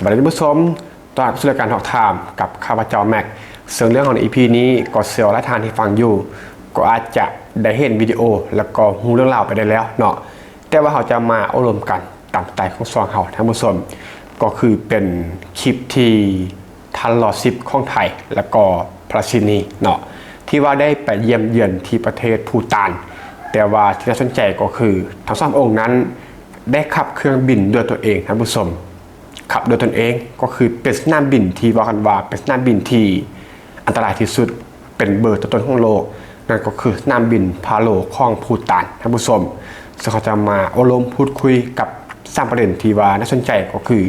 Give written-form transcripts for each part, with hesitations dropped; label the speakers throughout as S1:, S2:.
S1: สวัสดีท่านผู้ชมตอนรับสู่รายการทอล์กไทม์กับข้าพเจ้าแม็กซึ่งเรื่องของ EP นี้ก็เซลล์และทานที่ฟังอยู่ก็อาจจะได้เห็นวิดีโอแล้วก็รู้เรื่องราวไปได้แล้วเนาะแต่ว่าเราจะมาอบรมกันตามสไตล์ของซองเขาท่านผู้ชมก็คือเป็นคลิปที่ทันรอซิปของไทยแล้วก็พระชินีเนาะที่ว่าได้ไปเยี่ยมเยือนที่ประเทศภูฏานแต่ว่าที่น่าสนใจก็คือทั้งสององค์นั้นได้ขับเครื่องบินด้วยตัวเองท่านผู้ชมขับโดยตนเองก็คือเป็นสนามบินที่ว่ากันว่าเป็นสนามบินที่อันตรายที่สุดเป็นเบอร์ต้นๆของโลกนั่นก็คือสนามบินพาโลของภูฏานท่านผู้ชมซึ่งเขาจะมาอบรมพูดคุยกับสร้างประเด็นที่ว่าน่าสนใจก็คือ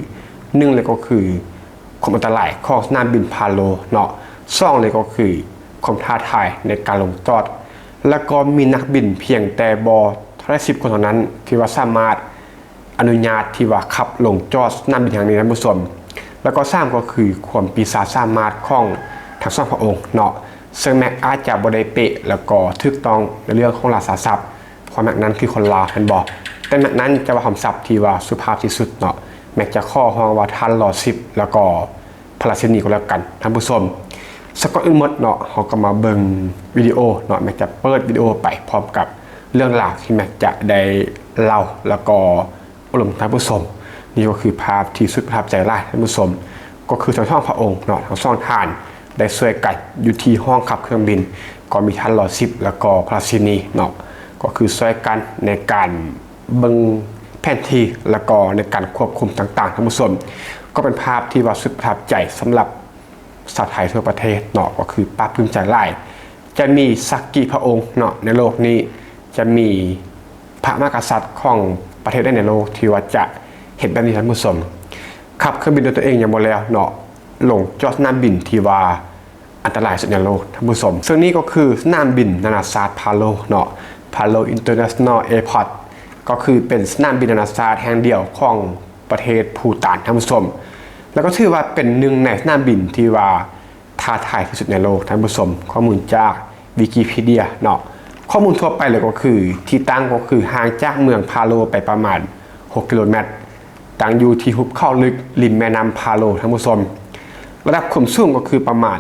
S1: หนึ่งเลยก็คือความอันตรายของสนามบินพาโลเนาะสองเลยก็คือความท้าทายในการลงจอดแล้วก็มีนักบินเพียงแต่เท่าไร10 คนเท่านั้นที่ว่าสามารถอนุญาตที่ว่าขับลงจอดสนามบินแห่งนี้ท่านผู้ชมแล้วก็3ก็คือความปีศาจสามารถของทั้งสองพระองค์เนาะซึ่งแม็กอาจจะบ่ได้เป๊ะแล้วก็ถูกต้องในเรื่องของภาษาศัพท์ความแม็กนั้นคือคนลาวท่านบอกแต่แม็กนั้นจะว่าคำศัพท์ที่ว่าสุภาพที่สุดเนาะแม็กจะข้อห้องว่าทันรอ10แล้วก็พลาชินีก็แล้วกันท่านผู้ชมสกอตอึ้งมดเนาะเขาก็มาเบิ่งวิดีโอเนาะแม็กจะเปิดวิดีโอไปพร้อมกับเรื่องราวที่แม็กจะได้เล่าแล้วก็อารมณ์ท่านผู้ชมนี่ก็คือภาพที่สุดประทับใจหลายท่านผู้ชมก็คือทั้งสองพระองค์เนาะทั้งสองท่านได้ช่วยกันอยู่ที่ห้องขับเครื่องบินก็มีท่านรอ10แล้วก็พระชินีเนาะก็คือช่วยกันในการเบิ่งแผนที่แล้วก็ในการควบคุมต่างๆท่านผู้ชมก็เป็นภาพที่ว่าสุดประทับใจสำหรับชาวไทยทั่วประเทศเนาะก็คือภาพภูมิใจหลายจะมีสักกี่พระองค์เนาะในโลกนี้จะมีพระมหากษัตริย์ของประเทศได้ในโลกที่ว่าจะเห็นแบบนี้ท่านผู้ชมขับเครื่องบินโดยตัวเองอย่างหมดแล้วเนาะลงจอดสนามบินที่ว่าอันตรายสุดในโลกท่านผู้ชมซึ่งนี่ก็คือสนามบินนานาชาติพาโลเนาะพาโลอินเตอร์เนชั่นแนลแอร์พอร์ตก็คือเป็นสนามบินนานาชาติแห่งเดียวของประเทศภูฏานท่านผู้ชมแล้วก็ถือว่าเป็นหนึ่งในสนามบินที่ว่าท้าทายที่สุดในโลกท่านผู้ชมข้อมูลจากวิกิพีเดียเนาะข้อมูลทั่วไปเลยก็คือที่ตั้งก็คือห่างจากเมืองพาโลไปประมาณ6 กิโลเมตรตั้งอยู่ที่หุบเขาลึกริมแม่น้ำพาโลท่านผู้ชมระดับความสูงก็คือประมาณ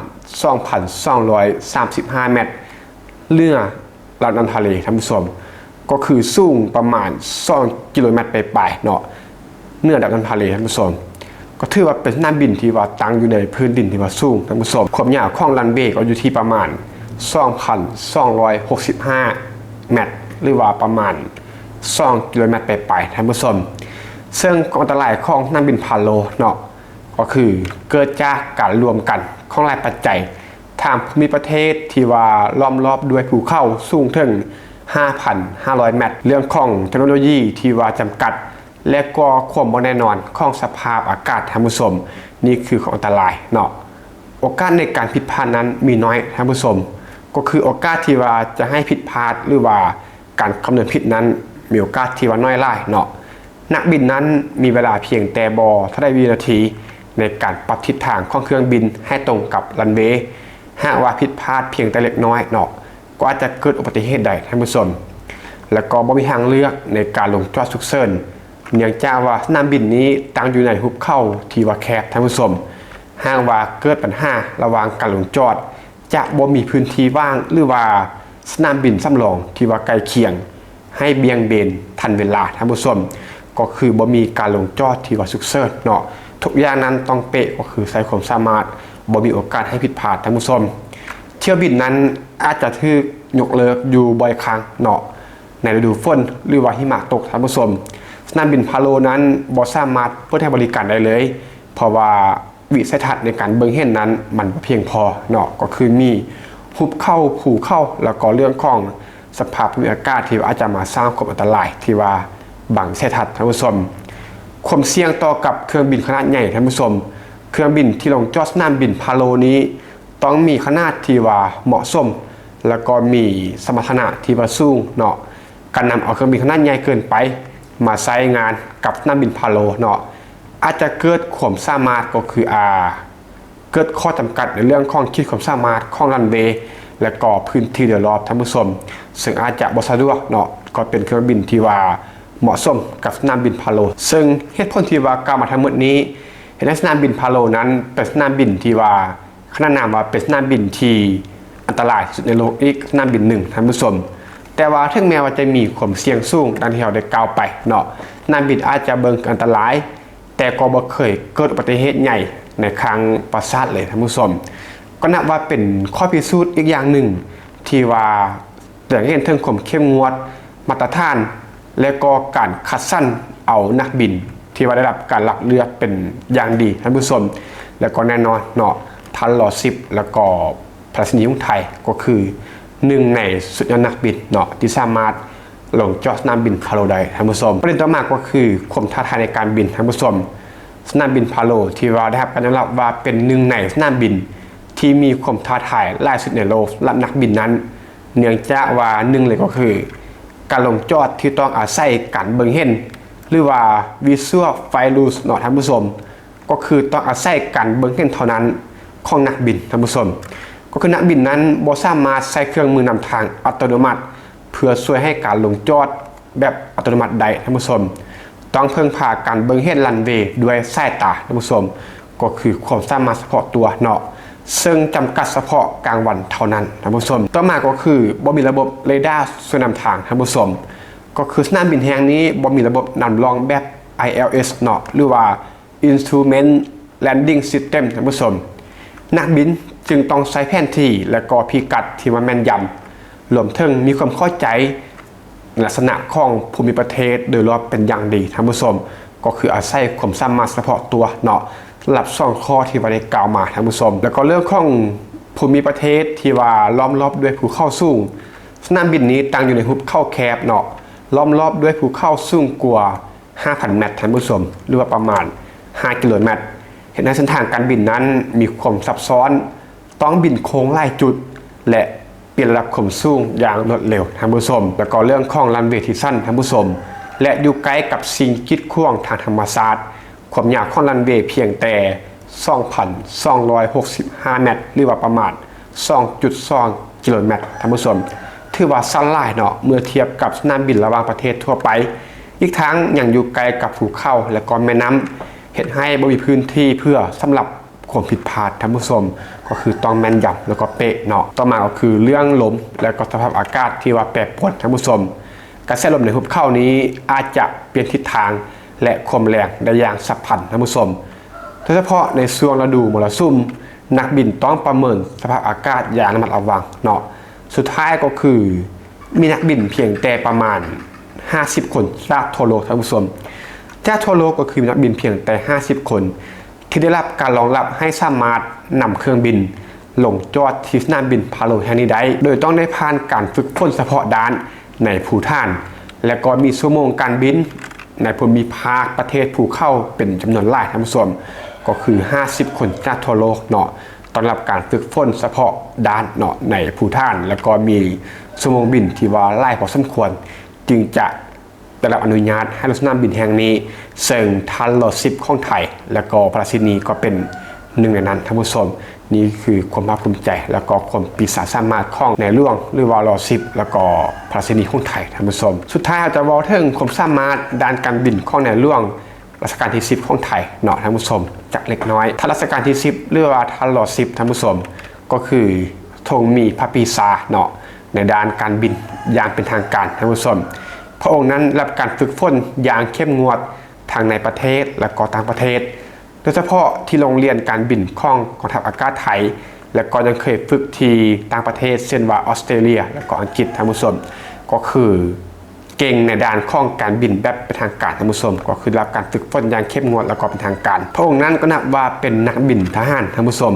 S1: 2,235 เมตรเรือระดับน้ำทะเลท่านผู้ชมก็คือสูงประมาณ2 กิโลเมตรไปปลายเนาะเนื้อระดับน้ำทะเลท่านผู้ชมก็ถือว่าเป็นสนามบินที่ว่าตั้งอยู่ในพื้นดินที่ว่าสูงท่านผู้ชมความยาวของรันเวย์ก็อยู่ที่ประมาณ 2,265 เมตรหรือว่าประมาณ2 กิโลเมตรไปปลายท่านผู้ชมซึ่งความอันตรายของสนามบินพาโลเนาะก็คือเกิดจากการรวมกันของหลายปัจจัยทางภูมิประเทศที่ว่าล้อมรอบด้วยภูเขาสูงถึง 5,500 เมตรเรื่องของเทคโนโลยีที่ว่าจำกัดและก็ความบ่แน่นอนของสภาพอากาศท่านผู้ชมนี่คือของอันตรายเนาะโอกาสในการผิดพลาดนั้นมีน้อยท่านผู้ชมก็คือโอกาสที่ว่าจะให้ผิดพลาดหรือว่าการคำนวณผิดนั้นมีโอกาสที่ว่าน้อยหลายเนาะนักบินนั้นมีเวลาเพียงแต่เท่าใดวินาทีในการปรับทิศทางของเครื่องบินให้ตรงกับรันเวย์หากว่าผิดพลาดเพียงแต่เล็กน้อยเนาะก็อาจจะเกิดอุบัติเหตุใดท่านผู้ชมแล้วก็บ่มีทางเลือกในการลงจอดฉุกเฉินเนื่องจากว่าสนามบินนี้ตั้งอยู่ในหุบเขาที่ว่าแคบท่านผู้ชมหากว่าเกิดปัญหาระหว่างการลงจอดจะบ่มีพื้นที่ว่างหรือว่าสนามบินสำรองที่ว่าใกล้เคียงให้เบี่ยงเบนทันเวลาท่านผู้ชมก็คือบ่มีการลงจอดที่ว่าฉุกเฉินเนาะทุกอย่างนั้นต้องเป๊ะก็คือใช้ความสามารถบ่มีโอกาสให้ผิดพลาดท่านผู้ชมเที่ยวบินนั้นอาจจะถูกยกเลิกอยู่บ่อยครั้งเนาะในฤดูฝนหรือว่าหิมะตกท่านผู้ชมสนามบินพาโลนั้นบ่สามารถเปิดให้บริการได้เลยเพราะว่าวิสัยทัศน์ในการเบิ่งเห็นนั้นมันเพียงพอเนาะก็คือมีหุบเข้าภูเข้าแล้วก็เรื่องของสภาพภูมิอากาศที่อาจจะมาสร้างความอันตรายที่ว่าบังวิสัยทัศน์ท่านผู้ชมความเสี่ยงต่อกับเครื่องบินขนาดใหญ่ท่านผู้ชมเครื่องบินที่ลงจอดสนามบินพาโลนี้ต้องมีขนาดที่ว่าเหมาะสมแล้วก็มีสมรรถนะที่ว่าสูงเนาะการนำเอาเครื่องบินขนาดใหญ่เกินไปมาใช้งานกับสนามบินพาโลเนาะอาจจะเกิดความสามารถก็คือเกิดข้อจำกัดในเรื่องของขีดความสามารถของรันเวย์และก็พื้นที่โดยรอบท่านผู้ชมซึ่งอาจจะบ่สะดวกเนาะก็เป็นเครื่องบินที่ว่าเหมาะสมกับสนามบินพาโลซึ่งเหตุผลที่ว่ากล่าวมาทั้งหมดนี้ เห็นในสนามบินพาโลนั้นเป็นสนามบินที่ว่าขนานนามว่าเป็นสนามบินที่อันตรายที่สุดในโลกอีกสนามบินหนึ่งท่านผู้ชมแต่ว่าถึงแม้ว่าจะมีความเสี่ยงสูงดังที่เราได้กล่าวไปเนาะสนามบินอาจจะเบิ่งอันตรายแต่ก็บ่เคยเกิดอุบัติเหตุใหญ่ในครั้งประวัติศาสตร์เลยท่านผู้ชมก็นับว่าเป็นข้อพิสูจน์อีกอย่างหนึ่งที่ว่าอย่างเห็นถึงความเข้มงวดมาตรฐานและก็การคัดสรรเอานักบินที่ว่าได้รับการรับเลือกเป็นอย่างดีท่านผู้ชมแล้วก็แน่นอนเนาะทันรอ10แล้วก็ปรัชนีของไทยก็คือหนึ่งในสุดยอดนักบินเนาะที่สามารถลงจอดสนามบินพาโลได้ท่านผู้ชมประเด็นต่อมาก็คือความท้าทายในการบินท่านผู้ชมสนามบินพาโลที่ว่าได้รับการยอมรับว่าเป็นหนึ่งในสนามบินที่มีความท้าทายหลายสุดในโลกสำหรับนักบินนั้นเนื่องจากว่าหนึ่งเลยก็คือการลงจอดที่ต้องอาศัยการเบิ่งเห็นหรือว่า visual field rules เนาะท่านผู้ชมก็คือต้องอาศัยการเบิ่งเห็นเท่านั้นของนักบินท่านผู้ชมก็คือนักบินนั้นบ่สามารถใช้เครื่องมือนำทางอัตโนมัติเพื่อช่วยให้การลงจอดแบบอัตโนมัติได้ท่านผู้ชมต้องเพิ่งพาการเบิ่งเห็นรันเวย์ด้วยสายตาท่านผู้ชมก็คือความสามารถเฉพาะตัวเนาะซึ่งจำกัดเฉพาะกลางวันเท่านั้นท่านผู้ชมต่อมาก็คือบ่มีระบบเรดาร์ช่วยนำทางท่านผู้ชมก็คือสนามบินแห่งนี้บ่มีระบบนำรองแบบ ILS เนาะหรือว่า Instrument Landing System ท่านผู้ชมนักบินจึงต้องใช้แผนที่และก็พิกัดที่มันแม่นยำรวมถึงมีความเข้าใจลักษณะของภูมิประเทศโดยรอบเป็นอย่างดีท่านผู้ชมก็คืออาศัยความสามารถเฉพาะตัวเนาะสำหรับ2ข้อที่ว่าได้กล่าวมาท่านผู้ชมแล้วก็เรื่องของภูมิประเทศที่ว่าล้อมรอบด้วยภูเขาสูงสนามบินนี้ตั้งอยู่ในหุบเขาแคบเนาะล้อมรอบด้วยภูเขาสูงกว่า 5,000 เมตรท่านผู้ชมหรือว่าประมาณ5 กิโลเมตรเห็นในเส้นทางการบินนั้นมีความซับซ้อนต้องบินโค้งหลายจุดและเปลี่ยนระดับความสูงอย่างรวดเร็วท่านผู้ชมแล้วก็เรื่องของรันเวย์ที่สั้นท่านผู้ชมและอยู่ใกล้กับสิ่งกีดขวางทางธรรมชาติความยาวของรันเวย์เพียงแต่ 2,265 เมตรหรือว่าประมาณ 2.2 กิโลเมตรท่านผู้ชมถือว่าสั้นหลายเนาะเมื่อเทียบกับสนามบินระหว่างประเทศทั่วไปอีกทั้งยังอยู่ไกลกับภูเขาและก็แม่น้ำเห็นให้บ่มีพื้นที่เพื่อสำหรับความผิดพลาดท่านผู้ชมก็คือต้องแม่นยำแล้วก็เป๊ะเนาะต่อมาก็คือเรื่องลมและก็สภาพอากาศที่ว่าแปรปรวนท่านผู้ชมกระแสลมในหุบเขานี้อาจจะเปลี่ยนทิศทางและความแรงได้อย่างฉับพลันท่านผู้ชมโดยเฉพาะในช่วงฤดูมรสุมนักบินต้องประเมินสภาพอากาศอย่างระมัดระวังเนาะสุดท้ายก็คือมีนักบินเพียงแต่ประมาณ50 คนจากทั่วโลกท่านผู้ชมจากทั่วโลกก็คือมีนักบินเพียงแต่50 คนที่ได้รับการรองรับให้สามารถนำเครื่องบินลงจอดที่สนามบินพาโลแห่งนี้ได้โดยต้องได้ผ่านการฝึกฝนเฉพาะด้านในภูฏานและก็มีชั่วโมงการบินในภูมิภาคประเทศภูเขาเป็นจำนวนหลายท่านผู้ชมก็คือ50 คนจากทั่วโลกเนาะต้อนรับการฝึกฝนเฉพาะด้านเนาะในภูฏานแล้วก็มีชั่วโมงบินที่ว่าหลายพอสมควรจึงจะได้รับอนุญาตให้สนามบินแห่งนี้ซึ่งทันรอ10ของไทยและก็พระราชินีก็เป็นหนึ่งในนั้นท่านผู้ชมนี่คือความภาคภูมิใจแล้วก็ความปีศาจสามารถของในหลวงหรือว่ารอ10แล้วก็พระราชินีของไทยท่านผู้ชมสุดท้ายเราจะบอกถึงความสามารถด้านการบินของในหลวงรัชกาลที่10ของไทยเนาะท่านผู้ชมจากเล็กน้อยท่านรัชกาลที่10หรือว่าทันรอ10ท่านผู้ชมก็คือทรงมีพระปีศาจเนาะในด้านการบินอย่างเป็นทางการท่านผู้ชมพระองค์นั้นรับการฝึกฝนอย่างเข้มงวดทางในประเทศและก็ต่างประเทศโดยเฉพาะที่โรงเรียนการบินของกองทัพอากาศไทยและก็ยังเคยฝึกที่ต่างประเทศเช่นว่าออสเตรเลียและก็อังกฤษท่านผู้ชมก็คือเก่งในด้านของการบินแบบเป็นทางการท่านผู้ชมก็คือรับการฝึกฝนอย่างเข้มงวดและก็เป็นทางการพระองค์นั้นก็นับว่าเป็นนักบินทหารท่านผู้ชม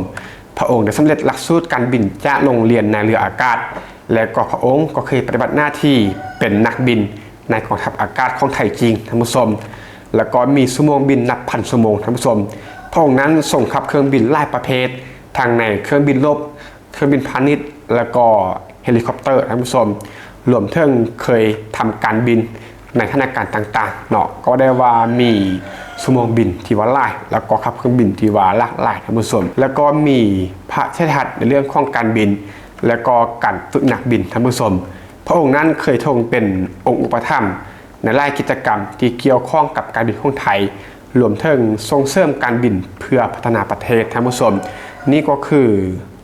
S1: พระองค์ได้สำเร็จหลักสูตรการบินจากโรงเรียนในเรืออากาศและก็พระองค์ก็เคยปฏิบัติหน้าที่เป็นนักบินในกองทัพอากาศของไทยจริงท่านผู้ชมแล้วก็มีชั่วโมงบินนับพันชั่วโมงท่านผู้ชมพระองค์นั้นส่งขับเครื่องบินหลายประเภททางในเครื่องบินรบเครื่องบินพาณิชย์แล้วก็เฮลิคอปเตอร์ท่านผู้ชมรวมถึงเคยทำการบินในสถานการณ์ต่างๆเนาะก็ได้ว่ามีชั่วโมงบินที่ว่าหลายแล้วก็ขับเครื่องบินที่ว่าหลากหลายท่านผู้ชมแล้วก็มีพระเชษฐัตในเรื่องของการบินและก็การฝึกนักบินท่านผู้ชมพระองค์นั้นเคยทรงเป็นองค์อุปถัมภ์ในหลายกิจกรรมที่เกี่ยวข้องกับการบินของไทย รวมถึงส่งเสริมการบินเพื่อพัฒนาประเทศท่านผู้ชมนี่ก็คือ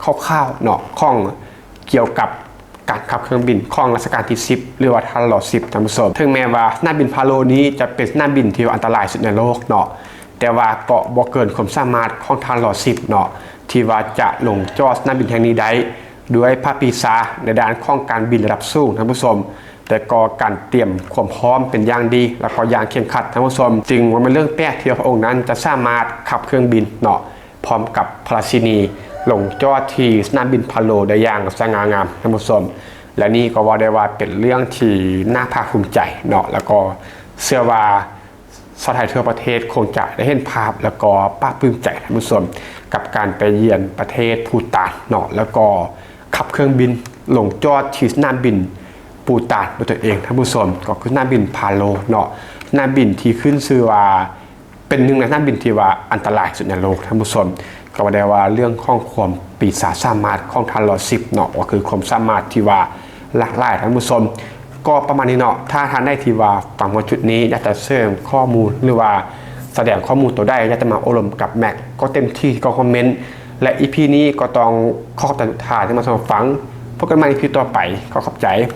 S1: คร่าวๆเนาะของเกี่ยวกับการขับเครื่องบินของรัชกาลที่10หรือว่าท่านรอ10ท่านผู้ชมถึงแม้ว่าสนามบินพาโลนี้จะเป็นสนามบินที่อันตรายสุดในโลกเนาะแต่ว่าก็บ่เกินความสามารถของท่านรอ10เนาะที่ว่าจะลงจอดสนามบินแห่งนี้ได้ด้วยพระปีศาจในด้านของการบินระดับสูงท่านผู้ชมแต่ก็การเตรียมความพร้อมเป็นอย่างดีแล้วก็อย่างเข้มขัดท่านผู้ชมจึงว่าเป็นเรื่องแปลกที่พระองค์นั้นจะสามารถขับเครื่องบินเนาะพร้อมกับพระราชินีลงจอดที่สนามบินพาโลได้อย่างสง่างามท่านผู้ชมและนี่ก็ว่าได้ว่าเป็นเรื่องที่น่าภาคภูมิใจเนาะแล้วก็เชื่อว่าชาวไทยทั่วประเทศคงจะได้เห็นภาพแล้วก็ปลาบปลื้มใจท่านผู้ชมกับการไปเยือนประเทศภูฏานเนาะแล้วก็ขับเครื่องบินลงจอดที่สนามบินภูฏานด้วยตัวเองท่านผู้ชมก็คือสนามบินพาโลเนาะสนามบินที่ขึ้นชื่อว่าเป็นหนึ่งในสนามบินที่ว่าอันตรายสุดในโลกท่านผู้ชมก็ว่าได้ว่าเรื่องของความปีศาจสามารถของท่านรอ10เนาะก็คือความสามารถที่ว่าหลากหลายท่านผู้ชมก็ประมาณนี้เนาะถ้าท่านได้ที่ว่าฟังมาจุดนี้อยากจะเสริมข้อมูลหรือว่าแสดงข้อมูลตัวได้อยากจะมาอบรมกับแม็กก็เต็มที่ก็คอมเมนต์และอีพีนี้ก็ต้องขอบคุณทุกท่านที่มาฟังพบกันใหม่อีพีต่อไปขอบใจ